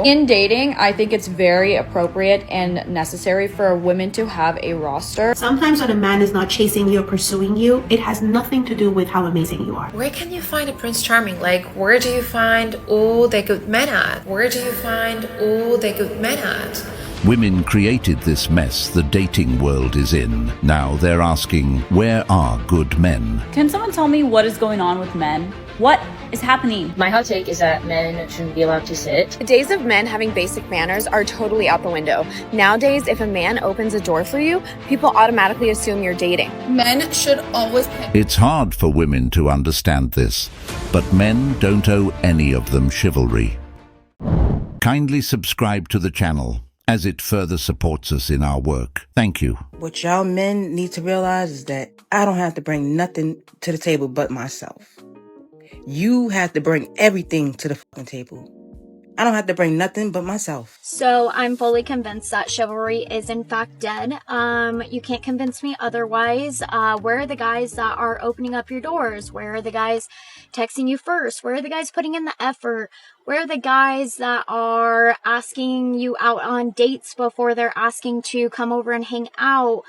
In dating, I think it's very appropriate and necessary for women to have a roster. Sometimes when a man is not chasing you or pursuing you, it has nothing to do with how amazing you are. Where can you find a Prince Charming? Like, where do you find all the good men at? Where do you find all the good men at? Women created this mess the dating world is in. Now they're asking, where are good men? Can someone tell me what is going on with men? What is happening? My hot take is that men shouldn't be allowed to sit. The days of men having basic manners are totally out the window. Nowadays, if a man opens a door for you, people automatically assume you're dating. Men should always pick. It's hard for women to understand this, but men don't owe any of them chivalry. Kindly subscribe to the channel, as it further supports us in our work. Thank you. What y'all men need to realize is that I don't have to bring nothing to the table but myself. You have to bring everything to the fucking table. I don't have to bring nothing but myself. So I'm fully convinced that chivalry is in fact dead. You can't convince me otherwise. Where are the guys that are opening up your doors? Where are the guys texting you first? Where are the guys putting in the effort? Where are the guys that are asking you out on dates before they're asking to come over and hang out?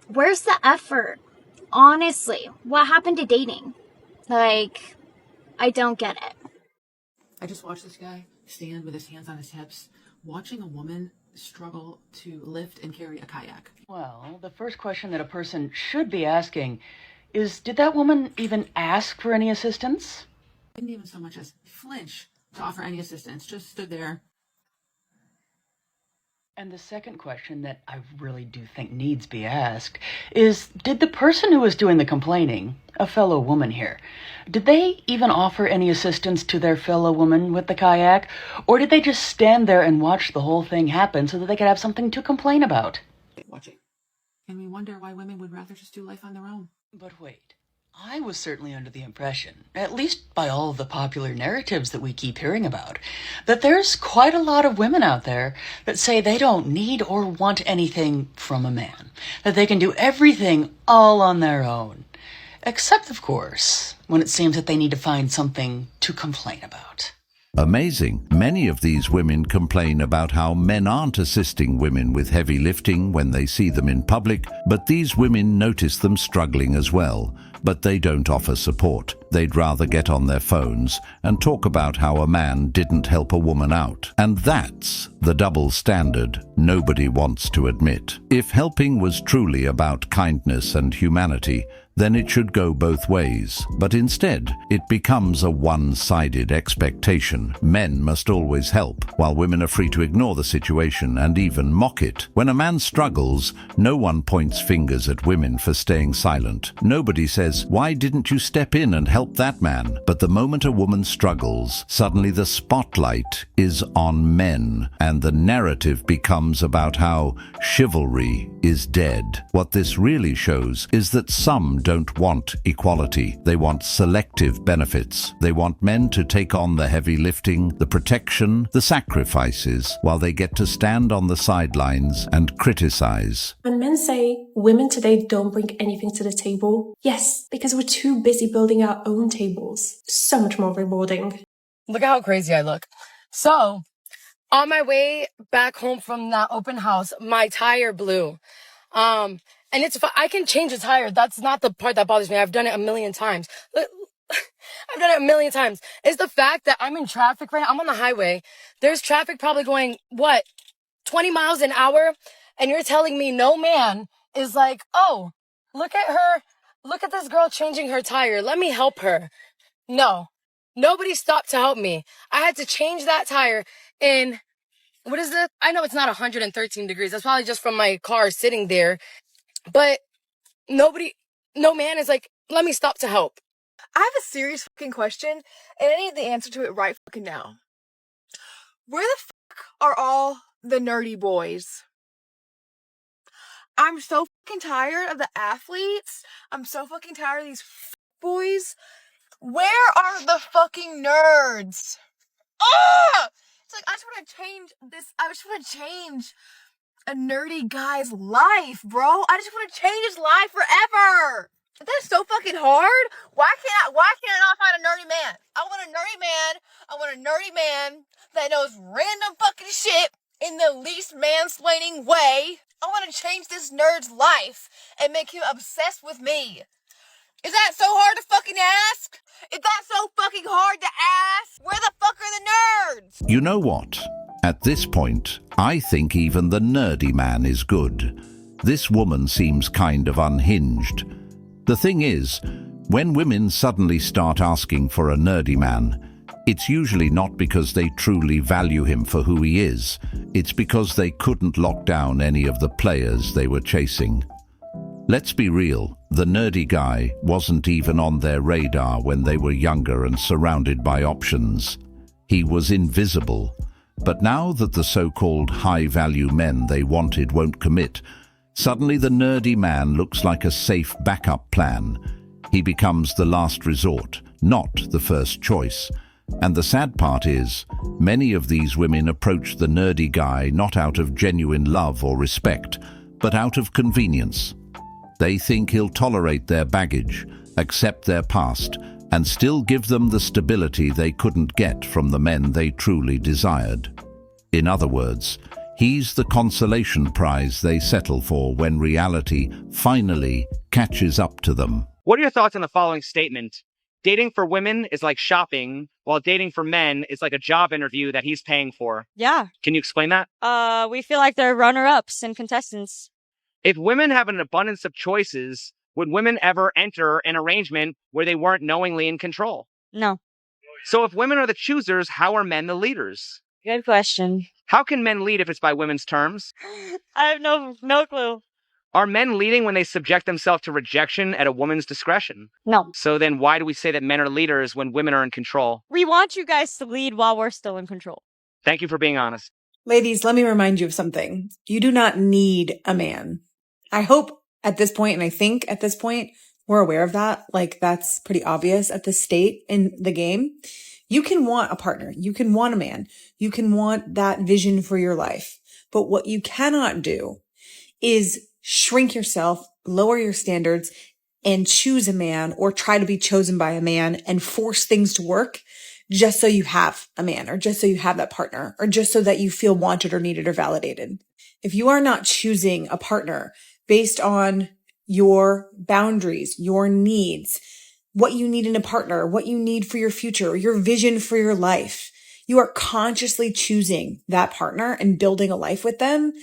Where's the effort? Honestly, what happened to dating? Like, I don't get it. I just watched this guy stand with his hands on his hips, watching a woman struggle to lift and carry a kayak. Well, the first question that a person should be asking is, did that woman even ask for any assistance? Didn't even so much as flinch to offer any assistance, just stood there. And the second question that I really do think needs be asked is, did the person who was doing the complaining, a fellow woman here, did they even offer any assistance to their fellow woman with the kayak? Or did they just stand there and watch the whole thing happen so that they could have something to complain about? Watching. And we wonder why women would rather just do life on their own. But wait. I was certainly under the impression, at least by all of the popular narratives that we keep hearing about, that there's quite a lot of women out there that say they don't need or want anything from a man, that they can do everything all on their own. Except, of course, when it seems that they need to find something to complain about. Amazing. Many of these women complain about how men aren't assisting women with heavy lifting when they see them in public, but these women notice them struggling as well. But they don't offer support. They'd rather get on their phones and talk about how a man didn't help a woman out. And that's the double standard nobody wants to admit. If helping was truly about kindness and humanity, then it should go both ways. But instead, it becomes a one-sided expectation. Men must always help, while women are free to ignore the situation and even mock it. When a man struggles, no one points fingers at women for staying silent. Nobody says, "Why didn't you step in and help that man?" But the moment a woman struggles, suddenly the spotlight is on men, and the narrative becomes about how chivalry is dead. What this really shows is that some don't want equality. They want selective benefits. They want men to take on the heavy lifting, the protection, the sacrifices, while they get to stand on the sidelines and criticize. When men say women today don't bring anything to the table, yes, because we're too busy building our own tables. So much more rewarding. Look at how crazy I look. So, on my way back home from that open house, my tire blew. And I can change a tire. That's not the part that bothers me. I've done it a million times. I've done it a million times. It's the fact that I'm in traffic right now. I'm on the highway. There's traffic probably going, 20 miles an hour? And you're telling me no man is like, oh, look at her. Look at this girl changing her tire. Let me help her. No. Nobody stopped to help me. I had to change that tire in, what is it? I know it's not 113 degrees. That's probably just from my car sitting there. But no man is like, let me stop to help. I have a serious fucking question, and I need the answer to it right fucking now. Where the fuck are all the nerdy boys? I'm so fucking tired of the athletes. I'm so fucking tired of these boys. Where are the fucking nerds? Ah! It's like, I just want to change this. I just want to change a nerdy guy's life, bro. I just want to change his life forever. That's so fucking hard. Why can't I not find a nerdy man? I want a nerdy man. I want a nerdy man that knows random fucking shit in the least mansplaining way. I want to change this nerd's life and make him obsessed with me. Is that so hard to fucking ask? Is that so fucking hard to ask? Where the fuck are the nerds? You know what? At this point, I think even the nerdy man is good. This woman seems kind of unhinged. The thing is, when women suddenly start asking for a nerdy man, it's usually not because they truly value him for who he is. It's because they couldn't lock down any of the players they were chasing. Let's be real, the nerdy guy wasn't even on their radar when they were younger and surrounded by options. He was invisible. But now that the so-called high-value men they wanted won't commit, suddenly the nerdy man looks like a safe backup plan. He becomes the last resort, not the first choice. And the sad part is, many of these women approach the nerdy guy not out of genuine love or respect, but out of convenience. They think he'll tolerate their baggage, accept their past, and still give them the stability they couldn't get from the men they truly desired. In other words, he's the consolation prize they settle for when reality finally catches up to them. What are your thoughts on the following statement? Dating for women is like shopping, while dating for men is like a job interview that he's paying for. Yeah. Can you explain that? We feel like they're runner-ups and contestants. If women have an abundance of choices, would women ever enter an arrangement where they weren't knowingly in control? No. So if women are the choosers, how are men the leaders? Good question. How can men lead if it's by women's terms? I have no clue. Are men leading when they subject themselves to rejection at a woman's discretion? No. So then why do we say that men are leaders when women are in control? We want you guys to lead while we're still in control. Thank you for being honest. Ladies, let me remind you of something. You do not need a man. I hope at this point, and I think at this point, we're aware of that. Like, that's pretty obvious at this state in the game. You can want a partner. You can want a man. You can want that vision for your life. But what you cannot do is shrink yourself, lower your standards, and choose a man or try to be chosen by a man and force things to work just so you have a man or just so you have that partner or just so that you feel wanted or needed or validated. If you are not choosing a partner based on your boundaries, your needs, what you need in a partner, what you need for your future, your vision for your life, you are consciously choosing that partner and building a life with them,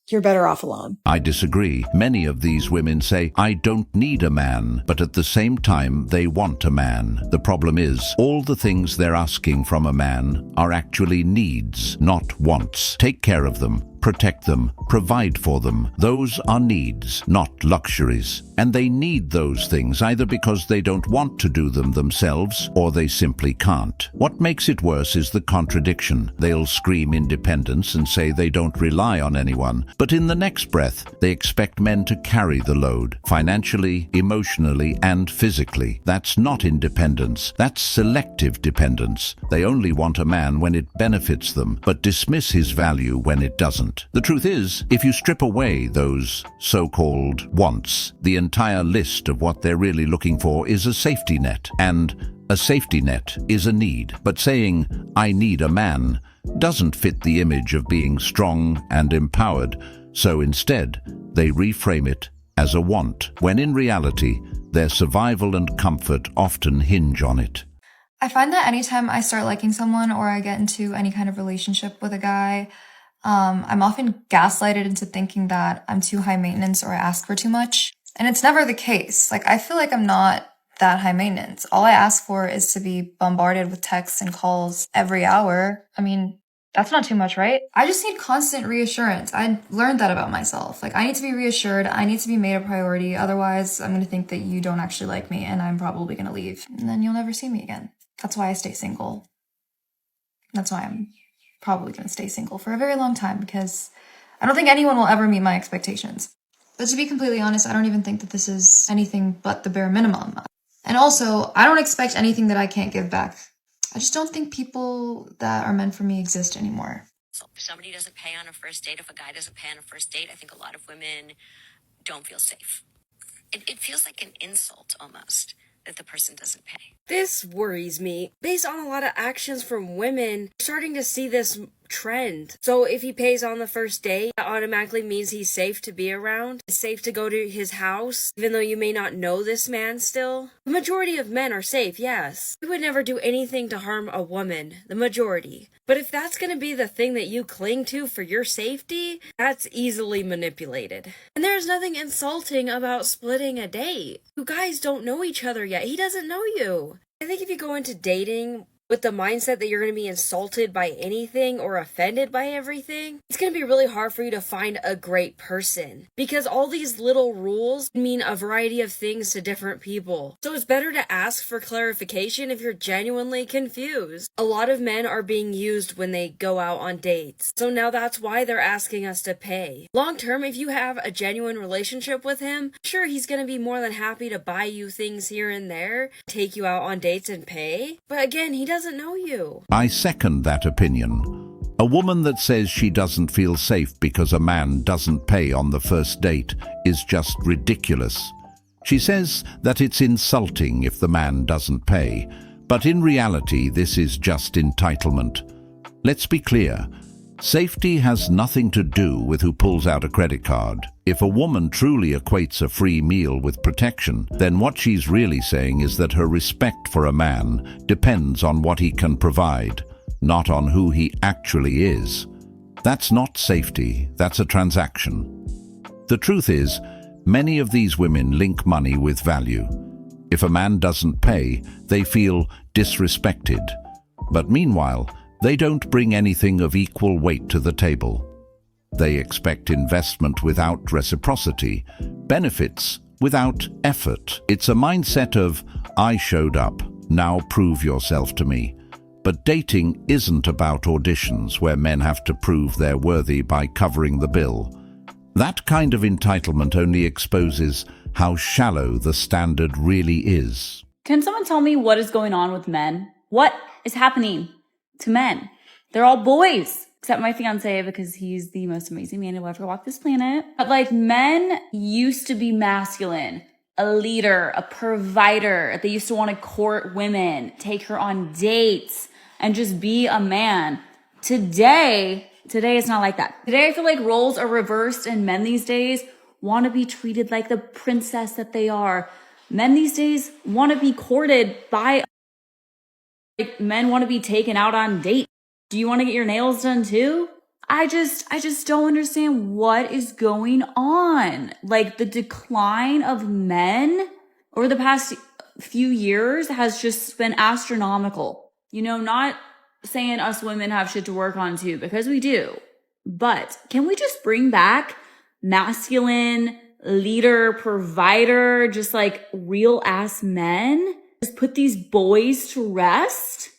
you're better off alone. I disagree. Many of these women say, I don't need a man, but at the same time, they want a man. The problem is, all the things they're asking from a man are actually needs, not wants. Take care of them, protect them, provide for them. Those are needs, not luxuries. And they need those things either because they don't want to do them themselves or they simply can't. What makes it worse is the contradiction. They'll scream independence and say they don't rely on anyone, but in the next breath, they expect men to carry the load, financially, emotionally, and physically. That's not independence. That's selective dependence. They only want a man when it benefits them, but dismiss his value when it doesn't. The truth is, if you strip away those so-called wants, the entire list of what they're really looking for is a safety net, and a safety net is a need. But saying, I need a man, doesn't fit the image of being strong and empowered, so instead, they reframe it as a want, when in reality, their survival and comfort often hinge on it. I find that anytime I start liking someone or I get into any kind of relationship with a guy, I'm often gaslighted into thinking that I'm too high maintenance or I ask for too much. And it's never the case. Like, I feel like I'm not that high maintenance. All I ask for is to be bombarded with texts and calls every hour. I mean, that's not too much, right? I just need constant reassurance. I learned that about myself. Like, I need to be reassured. I need to be made a priority. Otherwise, I'm going to think that you don't actually like me and I'm probably going to leave. And then you'll never see me again. That's why I stay single. That's why I'm probably going to stay single for a very long time, because I don't think anyone will ever meet my expectations. But to be completely honest, I don't even think that this is anything but the bare minimum. And also, I don't expect anything that I can't give back. I just don't think people that are meant for me exist anymore. If somebody doesn't pay on a first date, if a guy doesn't pay on a first date, I think a lot of women don't feel safe. It feels like an insult almost that the person doesn't pay. This worries me. Based on a lot of actions from women, we're starting to see this trend. So if he pays on the first date, that automatically means he's safe to be around. It's safe to go to his house, even though you may not know this man still. The majority of men are safe, yes. They would never do anything to harm a woman. The majority. But if that's gonna be the thing that you cling to for your safety, that's easily manipulated. And there's nothing insulting about splitting a date. You guys don't know each other yet. He doesn't know you. I think if you go into dating with the mindset that you're going to be insulted by anything or offended by everything, it's going to be really hard for you to find a great person, because all these little rules mean a variety of things to different people. So it's better to ask for clarification if you're genuinely confused. A lot of men are being used when they go out on dates, so now that's why they're asking us to pay. Long term, if you have a genuine relationship with him, sure, he's going to be more than happy to buy you things here and there, take you out on dates and pay, but again, he doesn't know you. I second that opinion. A woman that says she doesn't feel safe because a man doesn't pay on the first date is just ridiculous. She says that it's insulting if the man doesn't pay, but in reality this is just entitlement. Let's be clear. Safety has nothing to do with who pulls out a credit card. If a woman truly equates a free meal with protection, then what she's really saying is that her respect for a man depends on what he can provide, not on who he actually is. That's not safety, that's a transaction. The truth is, many of these women link money with value. If a man doesn't pay, they feel disrespected. But meanwhile, they don't bring anything of equal weight to the table. They expect investment without reciprocity, benefits without effort. It's a mindset of, I showed up, now prove yourself to me. But dating isn't about auditions where men have to prove they're worthy by covering the bill. That kind of entitlement only exposes how shallow the standard really is. Can someone tell me what is going on with men? What is happening to men? They're all boys, except my fiance, because he's the most amazing man who ever walked this planet. But like, men used to be masculine, a leader, a provider. They used to want to court women, take her on dates, and just be a man. Today it's not like that. Today I feel like roles are reversed, and men these days want to be treated like the princess that they are. Men these days want to be courted by, like, men want to be taken out on dates. Do you want to get your nails done too? I just don't understand what is going on. Like, the decline of men over the past few years has just been astronomical. You know, not saying us women have shit to work on too, because we do. But can we just bring back masculine, leader, provider, just like real ass men? Just put these boys to rest?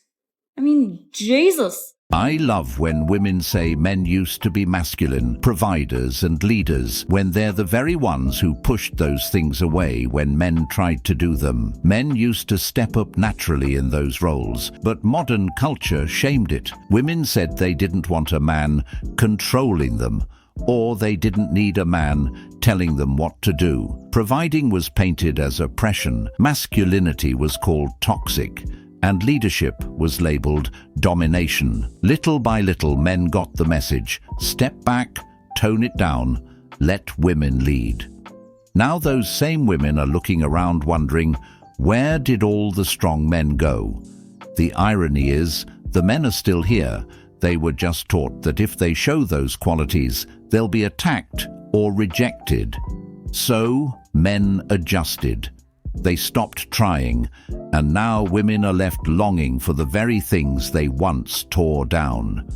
I mean, Jesus. I love when women say men used to be masculine, providers and leaders, when they're the very ones who pushed those things away when men tried to do them. Men used to step up naturally in those roles, but modern culture shamed it. Women said they didn't want a man controlling them, or they didn't need a man telling them what to do. Providing was painted as oppression, masculinity was called toxic, and leadership was labeled domination. Little by little, men got the message: step back, tone it down, let women lead. Now those same women are looking around wondering, where did all the strong men go? The irony is, the men are still here. They were just taught that if they show those qualities, they'll be attacked or rejected. So, men adjusted. They stopped trying, and now women are left longing for the very things they once tore down.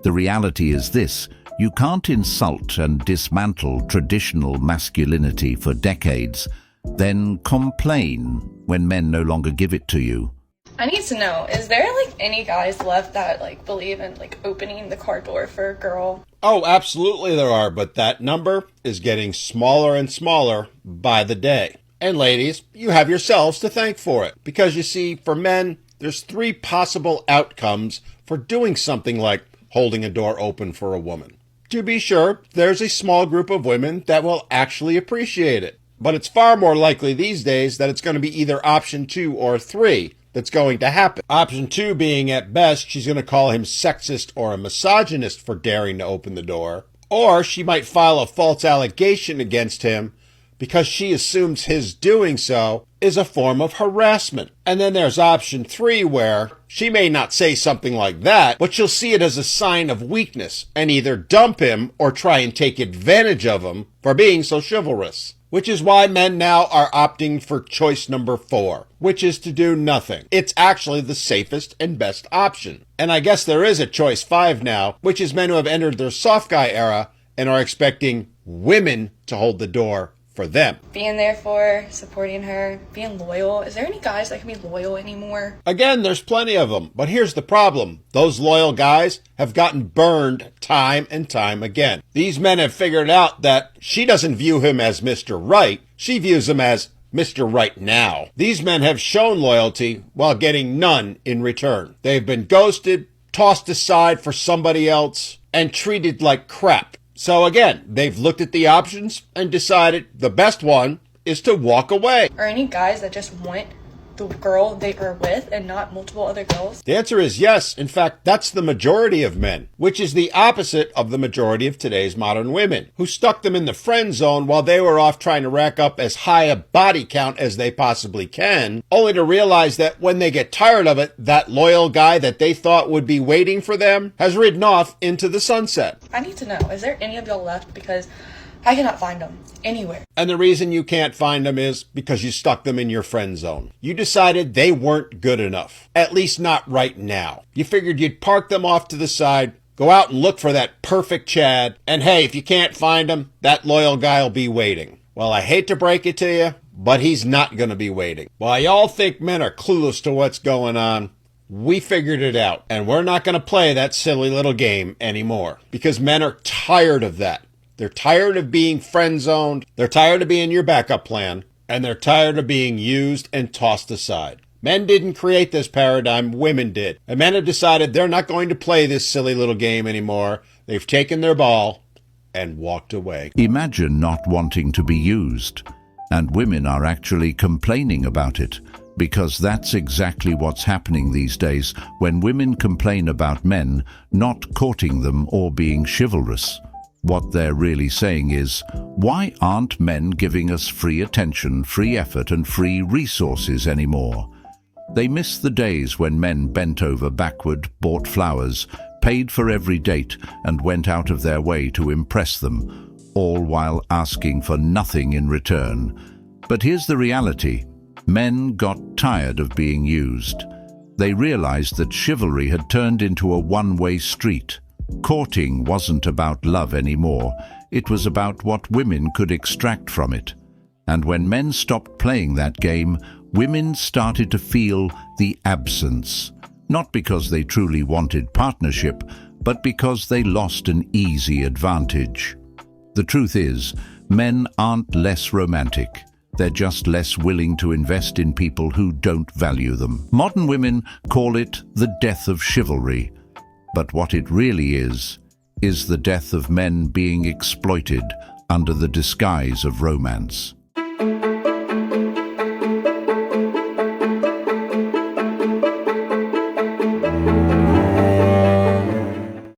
The reality is this: you can't insult and dismantle traditional masculinity for decades, then complain when men no longer give it to you. I need to know, is there like any guys left that like believe in like opening the car door for a girl? Oh, absolutely there are, but that number is getting smaller and smaller by the day. And ladies, you have yourselves to thank for it. Because you see, for men, there's 3 possible outcomes for doing something like holding a door open for a woman. To be sure, there's a small group of women that will actually appreciate it. But it's far more likely these days that it's going to be either option 2 or 3. that's going to happen. Option 2 being, at best, she's going to call him sexist or a misogynist for daring to open the door. Or she might file a false allegation against him because she assumes his doing so is a form of harassment. And then there's option 3, where she may not say something like that, but she'll see it as a sign of weakness and either dump him or try and take advantage of him for being so chivalrous. Which is why men now are opting for choice number 4, which is to do nothing. It's actually the safest and best option. And I guess there is a choice 5 now, which is men who have entered their soft guy era and are expecting women to hold the door for them. Being there for her, supporting her, being loyal. Is there any guys that can be loyal anymore? Again, there's plenty of them, but here's the problem. Those loyal guys have gotten burned time and time again. These men have figured out that she doesn't view him as Mr. Right, she views him as Mr. Right Now. These men have shown loyalty while getting none in return. They've been ghosted, tossed aside for somebody else, and treated like crap. So again, they've looked at the options and decided the best one is to walk away. Are any guys that just want the girl they are with and not multiple other girls? The answer is yes. In fact, that's the majority of men, which is the opposite of the majority of today's modern women, who stuck them in the friend zone while they were off trying to rack up as high a body count as they possibly can, only to realize that when they get tired of it, that loyal guy that they thought would be waiting for them has ridden off into the sunset. I need to know, is there any of y'all left? Because I cannot find them anywhere. And the reason you can't find them is because you stuck them in your friend zone. You decided they weren't good enough, at least not right now. You figured you'd park them off to the side, go out and look for that perfect Chad, and hey, if you can't find him, that loyal guy will be waiting. Well, I hate to break it to you, but he's not going to be waiting. While y'all think men are clueless to what's going on, we figured it out, and we're not going to play that silly little game anymore, because men are tired of that. They're tired of being friend-zoned, they're tired of being your backup plan, and they're tired of being used and tossed aside. Men didn't create this paradigm, women did. And men have decided they're not going to play this silly little game anymore. They've taken their ball and walked away. Imagine not wanting to be used, and women are actually complaining about it, because that's exactly what's happening these days when women complain about men not courting them or being chivalrous. What they're really saying is, why aren't men giving us free attention, free effort, and free resources anymore? They miss the days when men bent over backward, bought flowers, paid for every date, and went out of their way to impress them, all while asking for nothing in return. But here's the reality. Men got tired of being used. They realized that chivalry had turned into a one-way street. Courting wasn't about love anymore. It was about what women could extract from it. And when men stopped playing that game, women started to feel the absence. Not because they truly wanted partnership, but because they lost an easy advantage. The truth is, men aren't less romantic. They're just less willing to invest in people who don't value them. Modern women call it the death of chivalry. But what it really is the death of men being exploited under the disguise of romance.